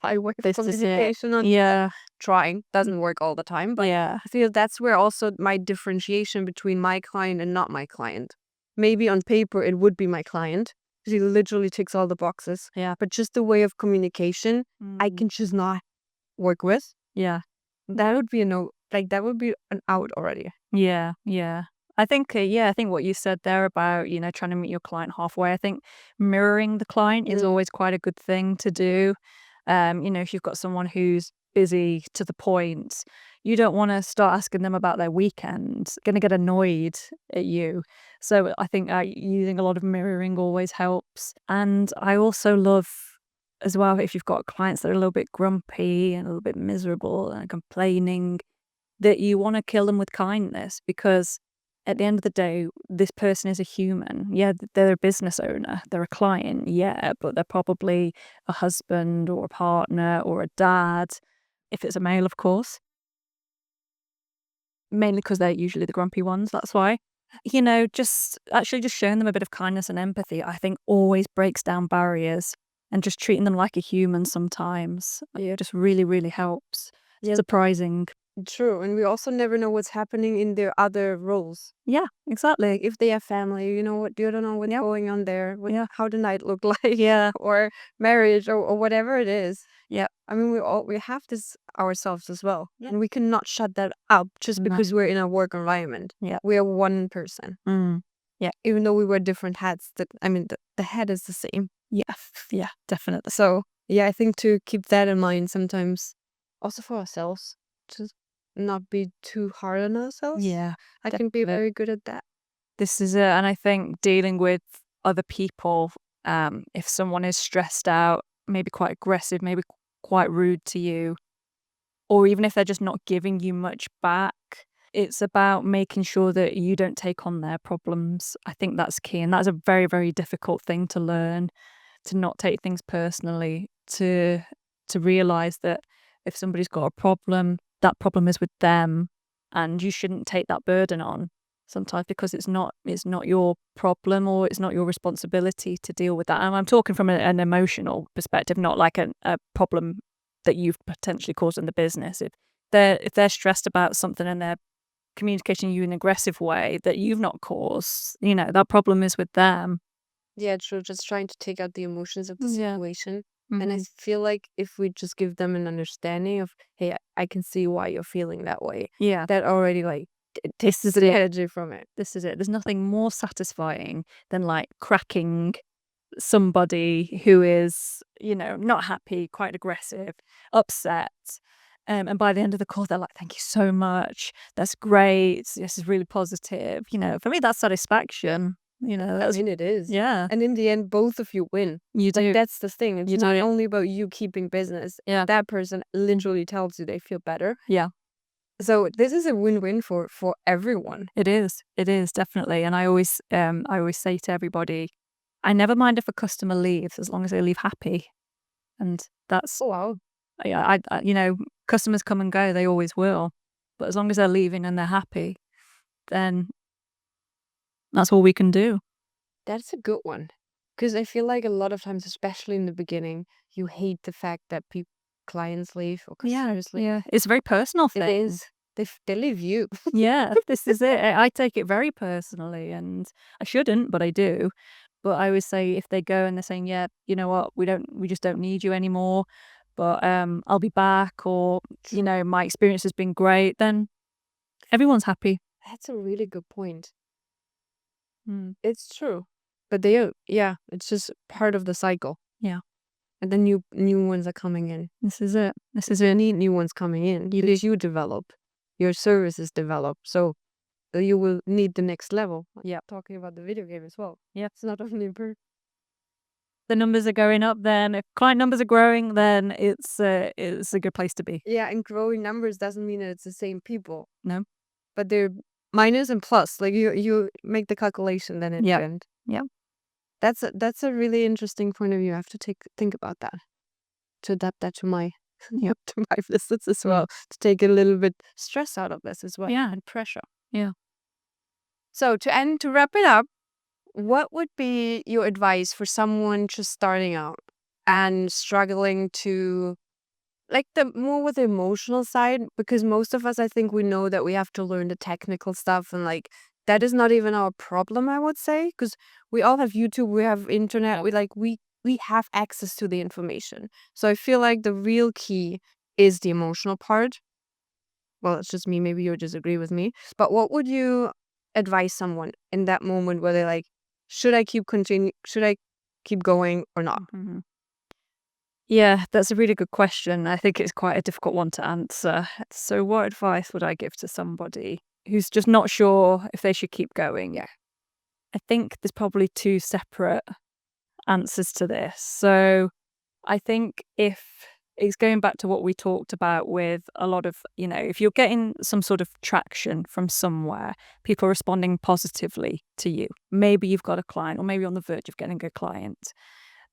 my way of This is it. communication on Yeah. trying. Doesn't work all the time, but Yeah. I feel that's where also my differentiation between my client and not my client. Maybe on paper it would be my client because he literally ticks all the boxes. Yeah. But just the way of communication, I Mm. can just not work with. Yeah. That would be a no. Like that would be an out already. Yeah. Yeah. I think, I think what you said there about, trying to meet your client halfway, I think mirroring the client is always quite a good thing to do. If you've got someone who's busy to the point, you don't want to start asking them about their weekend. Going to get annoyed at you. So I think using a lot of mirroring always helps. And I also love as well if you've got clients that are a little bit grumpy and a little bit miserable and complaining, that you want to kill them with kindness because at the end of the day, this person is a human. Yeah, they're a business owner, they're a client, yeah, but they're probably a husband or a partner or a dad, if it's a male, of course. Mainly because they're usually the grumpy ones, that's why. Just actually just showing them a bit of kindness and empathy, I think always breaks down barriers and just treating them like a human sometimes. Yeah, just really, really helps. Yeah. Surprising. True, and we also never know what's happening in their other roles. Yeah, exactly. If they have family, you don't know what's Yep. going on there, Yeah. how the night look like, Yeah. or marriage, or whatever it is. Yeah. I mean, we have this ourselves as well, Yeah. and we cannot shut that up just No. because we're in a work environment. Yeah. We are one person, Mm. even though we wear different hats. The head is the same. Yeah. Yeah, definitely. So yeah, I think to keep that in mind sometimes, also for ourselves, to not be too hard on ourselves. Yeah. I can be definitely. very good at that. This is it. And I think dealing with other people, if someone is stressed out, maybe quite aggressive, maybe quite rude to you, or even if they're just not giving you much back, it's about making sure that you don't take on their problems. I think that's key. And that's a very, very difficult thing to learn, to not take things personally, to realize that if somebody's got a problem, that problem is with them and you shouldn't take that burden on sometimes because it's not your problem or it's not your responsibility to deal with that. And I'm talking from an emotional perspective, not like a problem that you've potentially caused in the business. If they're stressed about something and they're communicating you in an aggressive way that you've not caused, that problem is with them. Yeah, true. Just trying to take out the emotions of the Yeah. situation. And I Mhm. feel like if we just give them an understanding of, hey, I can see why you're feeling that way, Yeah. that already like takes This is the it. energy from it. This is it. There's nothing more satisfying than like cracking somebody who is, not happy, quite aggressive, upset. And by the end of the call, they're like, "Thank you so much. That's great. This is really positive." For me, that's satisfaction. I That's mean, it is. yeah, And in the end, both of you win. you Like, do. that's the thing. It's You not do. only about you keeping business. Yeah, That person literally tells you they feel better. yeah. So this is a win-win for everyone. It is. It is definitely. And I always say to everybody, I never mind if a customer leaves as long as they leave happy. And that's Oh, wow. yeah, customers come and go, they always will. But as long as they're leaving and they're happy, then that's all we can do. That's a good one. Because I feel like a lot of times, especially in the beginning, you hate the fact that clients leave or Yeah, customers leave. yeah. It's a very personal It thing. is. They leave you. Yeah, this is it. I take it very personally and I shouldn't, but I do. But I always say if they go and they're saying, "Yeah, you know what? We just don't need you anymore, but I'll be back," or, True. "My experience has been great," then everyone's happy. That's a really good point. Mm, It's true. But they are, yeah, it's just part of the cycle. yeah, And then new ones are coming in. this is it. This is You it. need new ones coming in You do. because you develop, your services develop. So you will need the next level. Yeah, Talking about the video game as well. yeah. It's not only The numbers are going up, then if client numbers are growing, then it's a good place to be. yeah, and growing numbers doesn't mean that it's the same people, No? but they're minus and plus. Like you make the calculation then in the Yeah. end. Yeah. That's a really interesting point of view. I have to think about that to adapt that to my Yeah. to my business as Yeah. well. To take a little bit stress out of this as well Yeah. and pressure. Yeah. So to wrap it up, what would be your advice for someone just starting out and struggling to like the more with the emotional side? Because most of us, I think we know that we have to learn the technical stuff and like that is not even our problem, I would say, because we all have YouTube, we have internet, we have access to the information. So I feel like the real key is the emotional part. Well, it's just me, maybe you'll disagree with me. But what would you advise someone in that moment where they're like, should I keep going or not? Mhm. Yeah, that's a really good question. I think it's quite a difficult one to answer. So what advice would I give to somebody who's just not sure if they should keep going? Yeah. I think there's probably two separate answers to this. So I think if it's going back to what we talked about with a lot of, if you're getting some sort of traction from somewhere, people are responding positively to you. Maybe you've got a client or maybe on the verge of getting a client,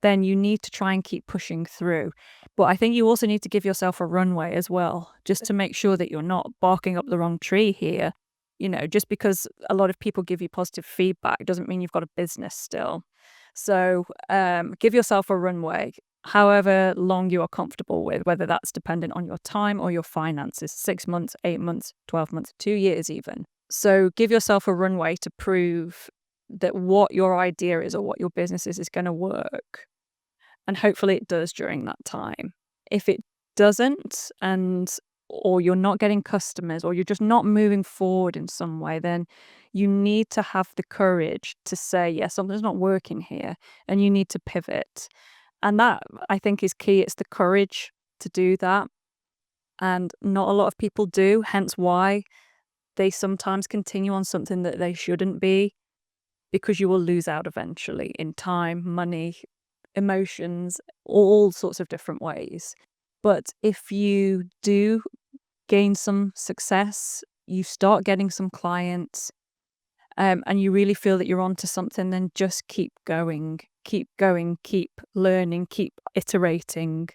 then you need to try and keep pushing through. But I think you also need to give yourself a runway as well, just to make sure that you're not barking up the wrong tree here. Just because a lot of people give you positive feedback doesn't mean you've got a business still. So give yourself a runway, however long you are comfortable with, whether that's dependent on your time or your finances 6 months, 8 months, 12 months, 2 years, even. So give yourself a runway to prove that what your idea is or what your business is going to work. And hopefully it does during that time. If it doesn't, or you're not getting customers or you're just not moving forward in some way, then you need to have the courage to say, yeah, something's not working here and you need to pivot. And that, I think, is key. It's the courage to do that. And not a lot of people do, hence why they sometimes continue on something that they shouldn't be. because you will lose out eventually in time, money, emotions, all sorts of different ways. But if you do gain some success, you start getting some clients, and you really feel that you're onto something, then just keep going, keep learning, keep iterating,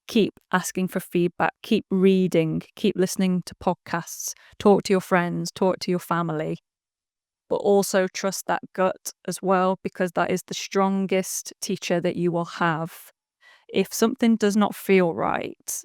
keep asking for feedback, keep reading, keep listening to podcasts, talk to your friends, talk to your family, but also trust that gut as well, because that is the strongest teacher that you will have. If something does not feel right,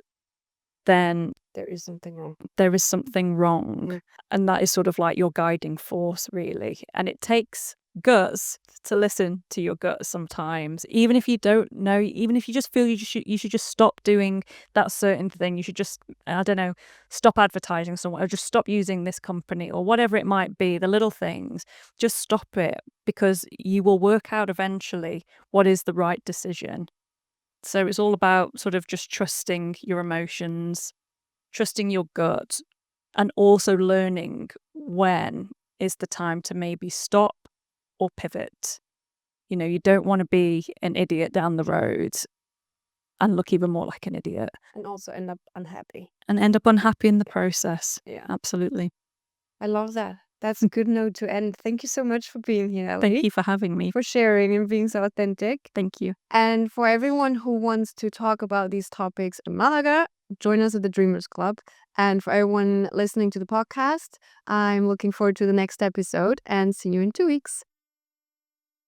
then There is something wrong. there is something wrong. Yeah. And that is sort of like your guiding force, really. And it takes guts to listen to your gut sometimes, even if you don't know, even if you just feel you should just stop doing that certain thing. You should just, I don't know, stop advertising somewhere, or just stop using this company, or whatever it might be, the little things. Just stop it, because you will work out eventually what is the right decision. So it's all about sort of just trusting your emotions, trusting your gut, and also learning when is the time to maybe stop or pivot. You don't want to be an idiot down the road and look even more like an idiot And also end up unhappy. and end up unhappy in the process. Yeah. Absolutely. I love that. That's a good note to end. Thank you so much for being here, Ellie. Thank you for having me. For sharing and being so authentic. Thank you. And for everyone who wants to talk about these topics in Malaga, join us at the Dreamers Club. And for everyone listening to the podcast, I'm looking forward to the next episode and see you in 2 weeks.